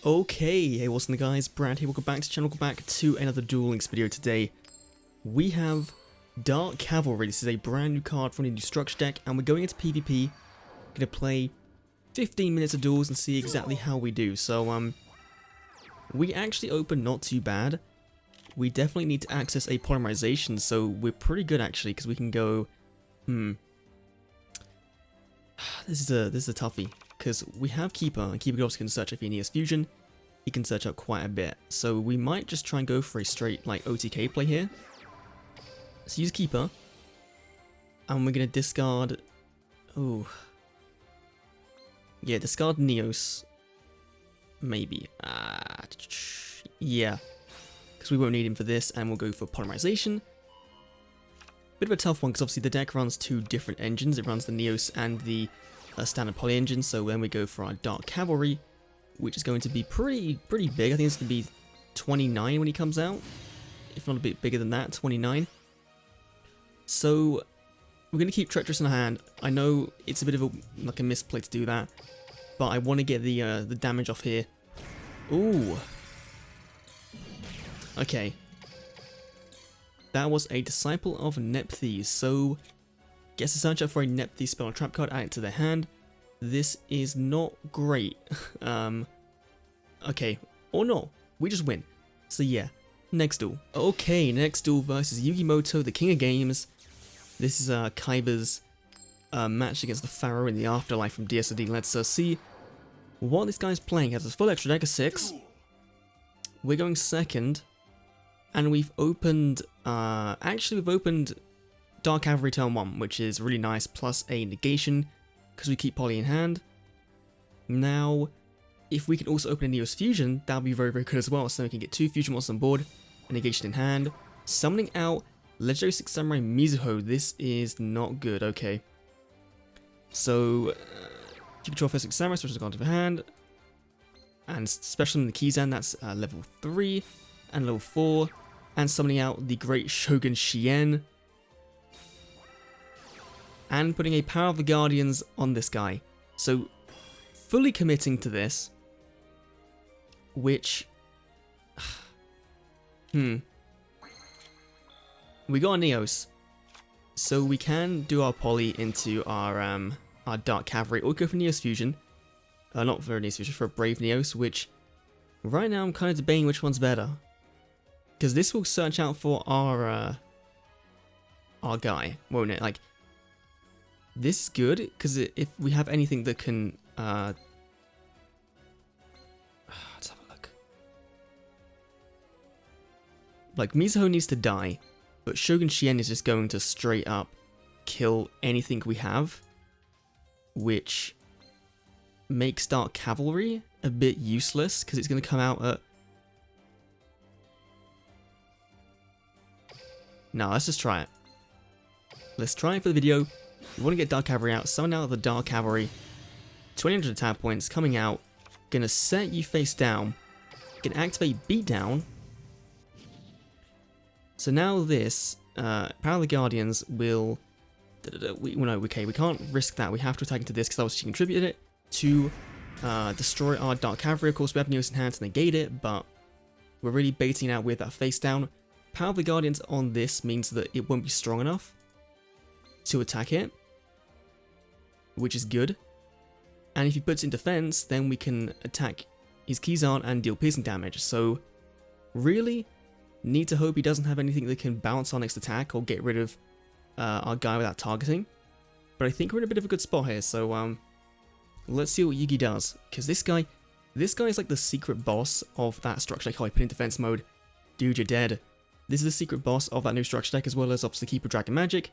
Okay, hey what's up guys, Brad here, welcome back to the channel, welcome back to another Duel Links video. Today we have Dark Cavalry. This is a brand new card from the new structure deck and we're going into PvP. Gonna play 15 minutes of duels and see exactly how we do. So we actually opened not too bad. We definitely need to access a polymerization, so we're pretty good actually because we can go This is a toughie. Because we have Keeper, and Keeper also can search if he needs fusion. He can search out quite a bit. So we might just try and go for a straight like OTK play here. So use Keeper. And we're going to discard... Oh. Yeah, discard Neos. Maybe. Yeah. Because we won't need him for this, and we'll go for Polymerization. Bit of a tough one, because obviously the deck runs two different engines. It runs the Neos and the standard poly engine, so then we go for our Dark Cavalry, which is going to be pretty big. I think it's going to be 29 when he comes out, if not a bit bigger than that, 29. So we're going to keep Treacherous in our hand. I know it's a bit of a misplay to do that, but I want to get the damage off here. Ooh. Okay. That was a Disciple of Nephthys, so guess a search out for a Nephthys spell trap card, add it to their hand. This is not great. Okay, or not. We just win. So yeah, next duel. Okay, next duel versus Yugimoto, the King of Games. This is Kaiba's match against the Pharaoh in the Afterlife from DSD. Let's see what this guy's playing. He has a full extra deck of 6. We're going second. And we've opened, actually we've opened Dark Cavalry turn 1, which is really nice, plus a negation, because we keep Poly in hand. Now, if we can also open a Neos Fusion, that'll be very good as well, so we can get 2 Fusion monsters on board, a negation in hand. Summoning out Legendary 6 Samurai Mizuho. This is not good, okay. So, if you control first 6 Samurai, special card to the hand, and special in the Kizan, that's level 3, and level 4, and summoning out the Great Shogun Shien, and putting a Power of the Guardians on this guy. So, fully committing to this, which, we got a Neos, so we can do our Poly into our Dark Cavalry, or go for Neos Fusion, not for Neos Fusion, for a Brave Neos, which, right now I'm kind of debating which one's better. Because this will search out for our guy, won't it? Like, this is good, because if we have anything that can, let's have a look. Like, Mizuho needs to die, but Shogun Shien is just going to straight up kill anything we have, which makes Dark Cavalry a bit useless, because it's going to come out at... No, let's just try it. Let's try it for the video. We want to get Dark Cavalry out. Summon out the Dark Cavalry. 200 attack points coming out. Gonna set you face down. Gonna activate Beatdown. So now this, Power of the Guardians will... okay, we can't risk that. We have to attack into this because obviously she contributed it to destroy our Dark Cavalry. Of course, we have Neos in hand to negate it, but we're really baiting out with that face down. Power of the Guardians on this means that it won't be strong enough to attack it, which is good. And if he puts in defense, then we can attack his Kizan and deal piercing damage. So, really, need to hope he doesn't have anything that can bounce our next attack or get rid of our guy without targeting. But I think we're in a bit of a good spot here, so let's see what Yugi does. Because this guy is like the secret boss of that structure deck. Oh, I put in defense mode. Dude, you're dead. This is the secret boss of that new structure deck, as well as obviously Keeper Dragon Magic.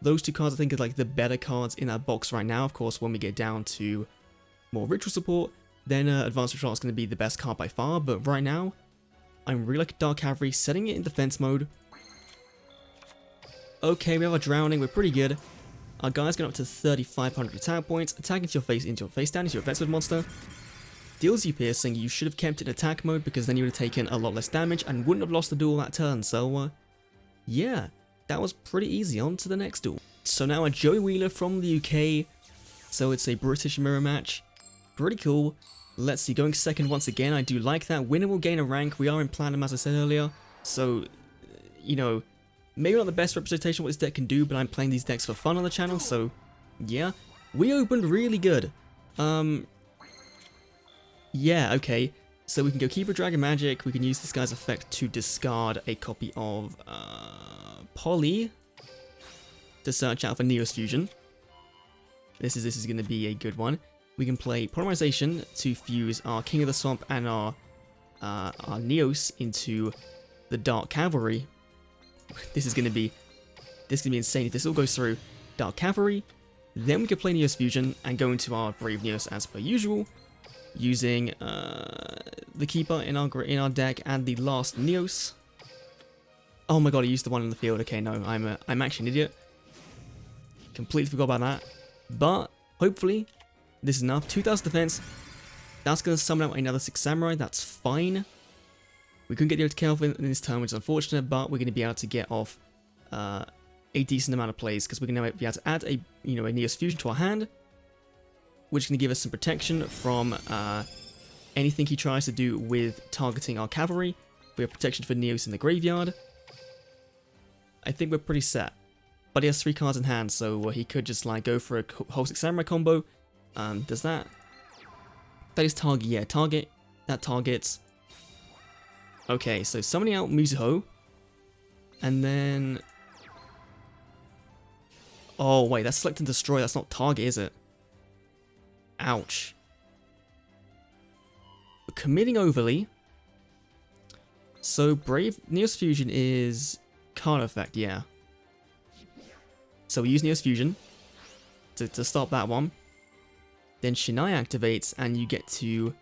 Those two cards I think are like the better cards in that box right now. Of course, when we get down to more ritual support, then Advanced Ritual is going to be the best card by far. But right now, I'm really liking Dark Cavalry, setting it in defense mode. Okay, we have a Drowning, we're pretty good. Our guy's going up to 3,500 attack points, attack into your face down, into your offensive monster. Deals you piercing. You should have kept it in attack mode because then you would have taken a lot less damage and wouldn't have lost the duel that turn. So, yeah, that was pretty easy. On to the next duel. So now a Joey Wheeler from the UK. So it's a British mirror match. Pretty cool. Let's see, going second once again, I do like that. Winner will gain a rank. We are in Platinum, as I said earlier. So, you know, maybe not the best representation of what this deck can do, but I'm playing these decks for fun on the channel, so yeah. We opened really good. Yeah, okay. So we can go Keeper Dragon Magic. We can use this guy's effect to discard a copy of Poly to search out for Neos Fusion. This is going to be a good one. We can play Polymerization to fuse our King of the Swamp and our Neos into the Dark Cavalry. This is going to be insane if this all goes through. Dark Cavalry. Then we can play Neos Fusion and go into our Brave Neos as per usual, using the Keeper in our deck and the last Neos. Oh my god, I used the one in the field. Okay, no, I'm actually an idiot. Completely forgot about that. But hopefully this is enough. 2000 defense. That's going to summon out another 6 Samurai. That's fine. We couldn't get the other kill in this turn, which is unfortunate, but we're going to be able to get off a decent amount of plays because we're going to be able to add a Neos Fusion to our hand, which is going to give us some protection from anything he tries to do with targeting our cavalry. We have protection for Neos in the graveyard. I think we're pretty set. But he has 3 cards in hand, so he could just like go for a whole 6 Samurai combo. Does that? That is target. Yeah, target. That targets. Okay, so summoning out Mizuho, and then. Oh wait, that's select and destroy. That's not target, is it? Ouch. We're committing overly. So Brave Neos Fusion is card effect, yeah. So we use Neos Fusion to stop that one. Then Shinai activates, and you get to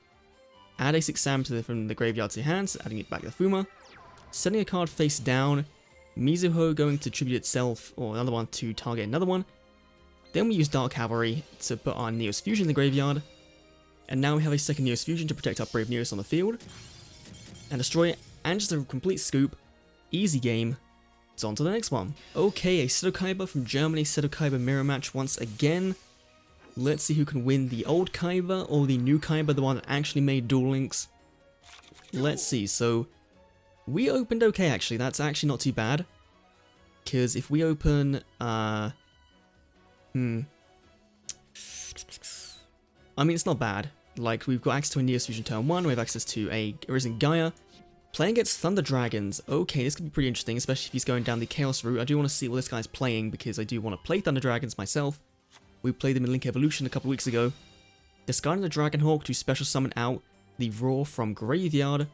add a 6 Sam from the graveyard to your hands, adding it back to the Fuma. Setting a card face down. Mizuho going to tribute itself, or another one to target another one. Then we use Dark Cavalry to put our Neos Fusion in the graveyard. And now we have a second Neos Fusion to protect our Brave Neos on the field. And destroy it, and just a complete scoop. Easy game. It's on to the next one. Okay, a Seto Kaiba from Germany, Seto Kaiba mirror match once again. Let's see who can win, the old Kaiba or the new Kaiba, the one that actually made Duel Links. Let's see, so we opened okay actually, that's actually not too bad. Because if we open, I mean it's not bad. Like we've got access to a Neos Fusion turn 1, we have access to a Arisen Gaia. Playing against Thunder Dragons, okay, this could be pretty interesting, especially if he's going down the Chaos route. I do want to see what this guy's playing because I do want to play Thunder Dragons myself. We played them in Link Evolution a couple weeks ago. Discarding the Dragonhawk to special summon out the Roar from Graveyard.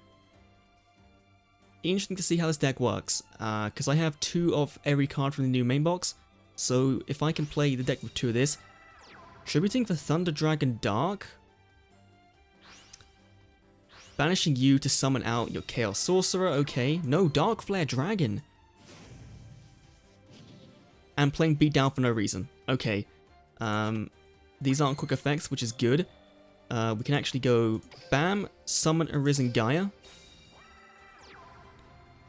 Interesting to see how this deck works, because I have 2 of every card from the new main box. So if I can play the deck with 2 of this, tributing for Thunder Dragon Dark, banishing you to summon out your Chaos Sorcerer, okay, no, Dark Flare Dragon, and playing Beatdown for no reason, okay. These aren't quick effects, which is good. We can actually go bam, summon Arisen Gaia.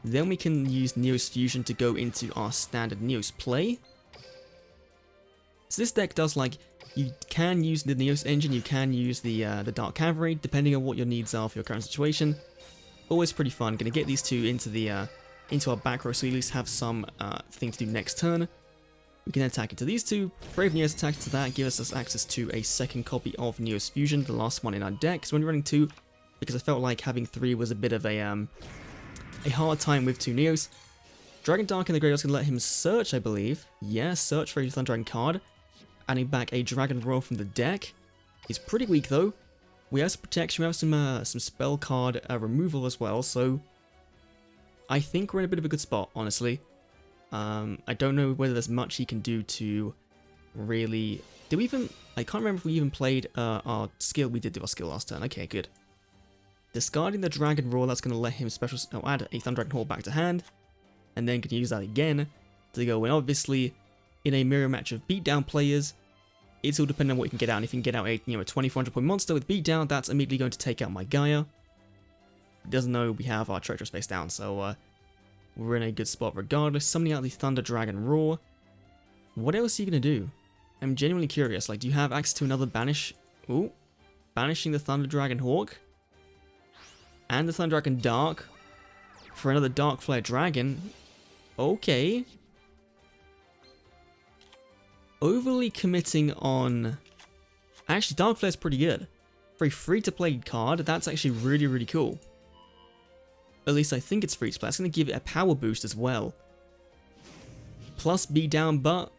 Then we can use Neos Fusion to go into our standard Neos play. So this deck does like, you can use the Neos engine, you can use the Dark Cavalry, depending on what your needs are for your current situation. Always pretty fun. Gonna get these 2 into our back row so we at least have some thing to do next turn. We can then attack into these 2, Brave Neos attack to that, give us access to a second copy of Neos Fusion, the last one in our deck. So we're only running 2, because I felt like having 3 was a bit of a hard time with 2 Neos. Dragon Dark in the graveyard is going to let him search, I believe. Yeah, search for a Thunder Dragon card. Adding back a Dragon Roar from the deck. He's pretty weak though. We have some protection, we have some spell card removal as well, so I think we're in a bit of a good spot, honestly. I don't know whether there's much he can do to really... Did we even... I can't remember if we even played our skill. We did do our skill last turn. Okay, good. Discarding the Dragon Roar, that's going to let him add a Thunder Dragon Horde back to hand. And then can use that again to go in. Obviously, in a mirror match of beatdown players, it's all depending on what you can get out. And if you can get out a 2400 point monster with beatdown, that's immediately going to take out my Gaia. He doesn't know we have our Treacherous face down, so we're in a good spot regardless. Summoning out the Thunder Dragon Roar. What else are you going to do? I'm genuinely curious. Like, do you have access to another banish? Ooh. banishing the Thunder Dragon Hawk and the Thunder Dragon Dark for another Dark Flare Dragon. Okay. Overly committing on... Actually, Dark Flare's pretty good. For a free-to-play card, that's actually really, really cool. At least I think it's free to play. It's going to give it a power boost as well. Plus beat down, but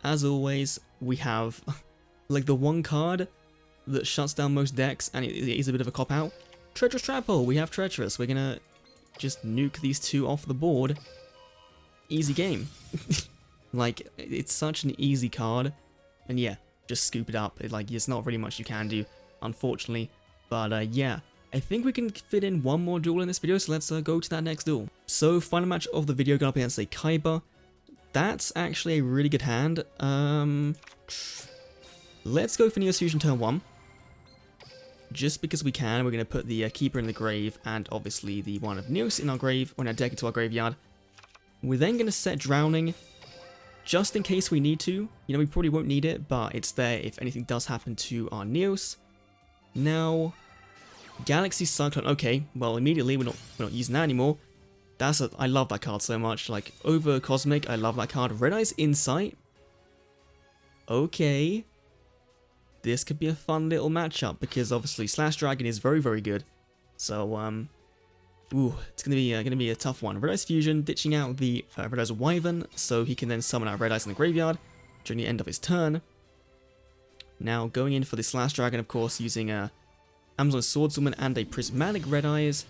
as always, we have like the one card that shuts down most decks, and it is a bit of a cop-out. Treacherous Trap Hole. We have Treacherous. We're going to just nuke these two off the board. Easy game. Like, it's such an easy card. And yeah, just scoop it up. Like, there's not really much you can do, unfortunately. But yeah. I think we can fit in one more duel in this video, so let's go to that next duel. So, final match of the video, going up against a Kaiba. That's actually a really good hand. Let's go for Neos Fusion turn 1. Just because we can, we're going to put the Keeper in the grave, and obviously the one of Neos in our grave, when I deck into our graveyard. We're then going to set Drowning, just in case we need to. You know, we probably won't need it, but it's there if anything does happen to our Neos. Now... Galaxy Cyclone, okay, well immediately we're not using that anymore. I love that card so much, like over Cosmic, I love that card. Red Eye's Insight. Okay. This could be a fun little matchup because obviously Slash Dragon is very, very good. So, ooh, it's gonna be a tough one. Red Eye's Fusion, ditching out the Red Eye's Wyvern, so he can then summon out Red Eyes in the graveyard during the end of his turn. Now going in for the Slash Dragon, of course, using Amazon Swordswoman and a Prismatic Red Eyes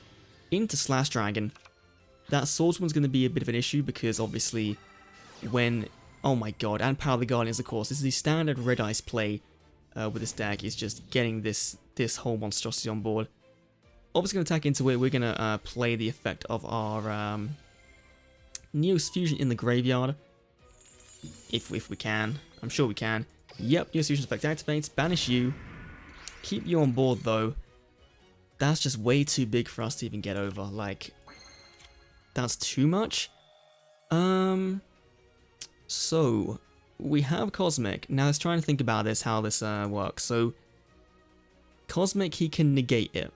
into Slash Dragon. That Swordswoman's going to be a bit of an issue because obviously when... Oh my god, and Power of the Guardians, of course. This is the standard Red Eyes play with this deck, is just getting this whole monstrosity on board. Obviously going to attack into it, we're going to play the effect of our Neos Fusion in the graveyard. If we can. I'm sure we can. Yep, Neos Fusion effect activates, banish you. Keep you on board though. That's just way too big for us to even get over. Like, that's too much. So we have Cosmic. Now let's try and think about this, how this works. So Cosmic, he can negate it.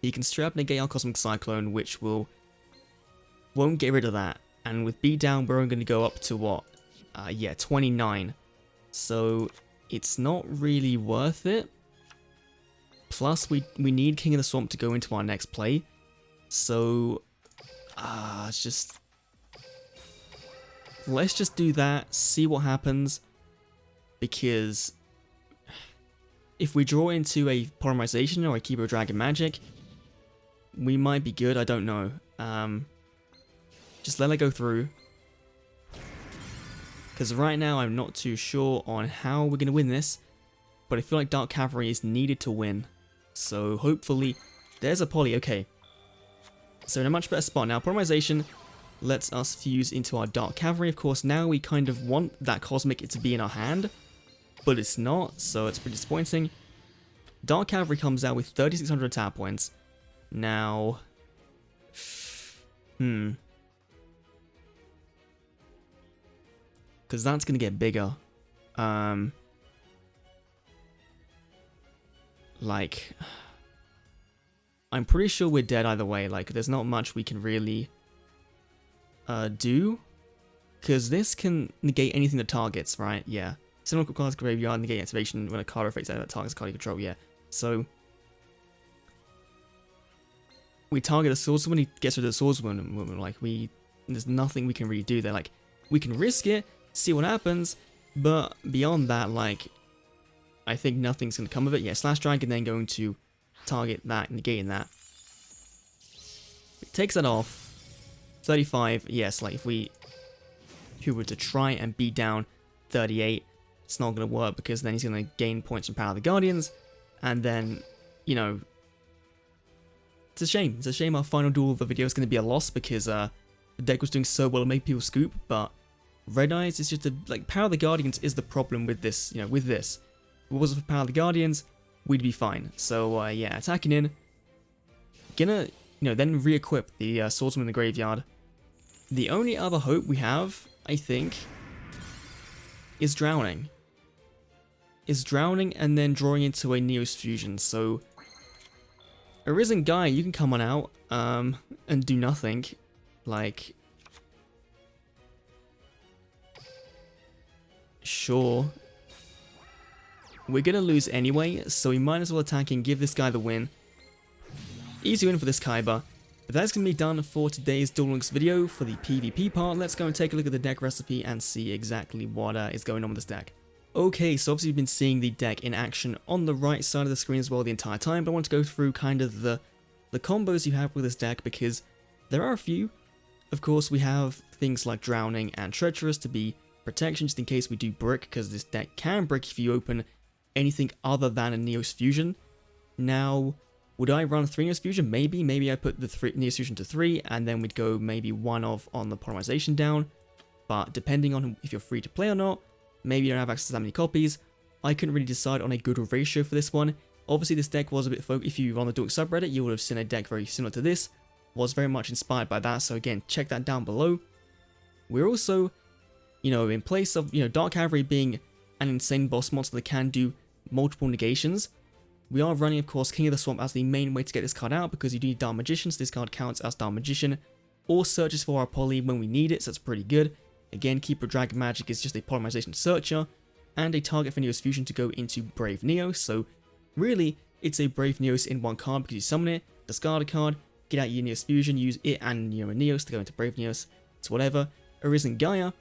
He can straight up negate our Cosmic Cyclone, which won't get rid of that. And with beat down, we're only going to go up to what? Yeah, 29. So it's not really worth it. Plus, we need King of the Swamp to go into our next play. So, it's just... Let's just do that, see what happens. Because if we draw into a Polymerization or a Keeper of Dragon Magic, we might be good, I don't know. Just let it go through. Because right now, I'm not too sure on how we're going to win this. But I feel like Dark Cavalry is needed to win. So hopefully, there's a poly, okay. So in a much better spot now. Polymerization lets us fuse into our Dark Cavalry. Of course, now we kind of want that Cosmic to be in our hand, but it's not, so it's pretty disappointing. Dark Cavalry comes out with 3,600 attack points. Now, because that's going to get bigger. Like, I'm pretty sure we're dead either way. Like, there's not much we can really do, because this can negate anything that targets, right? Yeah. Similar cards graveyard, negate activation when a card affects that targets card you control, yeah. So, we target a swordswoman, he gets rid of the swordswoman, like, there's nothing we can really do there. Like, we can risk it, see what happens, but beyond that, like, I think nothing's going to come of it. Yeah, Slash Dragon then going to target that, negating that. It takes that off. 35, yes, like if we were to try and beat down 38, it's not going to work because then he's going to gain points from Power of the Guardians. And then, you know, it's a shame. It's a shame our final duel of the video is going to be a loss because the deck was doing so well to make people scoop, but Red Eyes is just like, Power of the Guardians is the problem with this, you know, with this. If it wasn't for Power of the Guardians, we'd be fine. So, yeah, attacking in. Gonna, you know, then re-equip the Swordsman in the graveyard. The only other hope we have, I think, is Drowning. is drowning and then drawing into a Neos fusion. So Arisen Gaia, you can come on out and do nothing. Like, sure. We're gonna lose anyway, so we might as well attack and give this guy the win. Easy win for this Kaiba. But that's gonna be done for today's Duel Links video for the PvP part. Let's go and take a look at the deck recipe and see exactly what is going on with this deck. Okay, so obviously you've been seeing the deck in action on the right side of the screen as well the entire time, but I want to go through kind of the combos you have with this deck because there are a few. Of course, we have things like Drowning and Treacherous to be protection just in case we do brick, because this deck can brick if you open anything other than a Neos Fusion. Now, would I run 3 Neos Fusion? Maybe I put the Neos Fusion to 3 and then we'd go maybe 1 off on the Polymerization down, but depending on if you're free to play or not, maybe you don't have access to that many copies. I couldn't really decide on a good ratio for this one. Obviously this deck was a bit if you were on the Duel subreddit, you would have seen a deck very similar to this, was very much inspired by that, so again, check that down below. We're also, in place of, Dark Cavalry being an insane boss monster that can do multiple negations, we are running, of course, King of the Swamp as the main way to get this card out, because you do need Dark Magician, so this card counts as Dark Magician, or searches for our poly when we need it, so that's pretty good. Again, Keeper Dragon Magic is just a Polymerization Searcher, and a target for Neos Fusion to go into Brave Neos, so really, it's a Brave Neos in one card because you summon it, discard a card, get out your Neos Fusion, use it and a Neos to go into Brave Neos, it's whatever. Arisen Gaia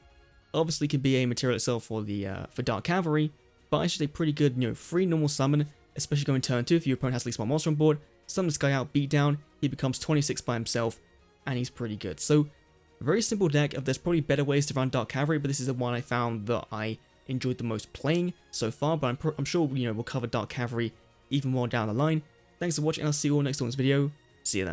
obviously can be a material itself for the for Dark Cavalry, but it's just a pretty good, free normal summon, especially going turn 2 if your opponent has at least one monster on board. Summon this guy out, beat down, he becomes 26 by himself, and he's pretty good. So, a very simple deck. There's probably better ways to run Dark Cavalry, but this is the one I found that I enjoyed the most playing so far, but I'm sure, we'll cover Dark Cavalry even more down the line. Thanks for watching, and I'll see you all next time in this video. See you then.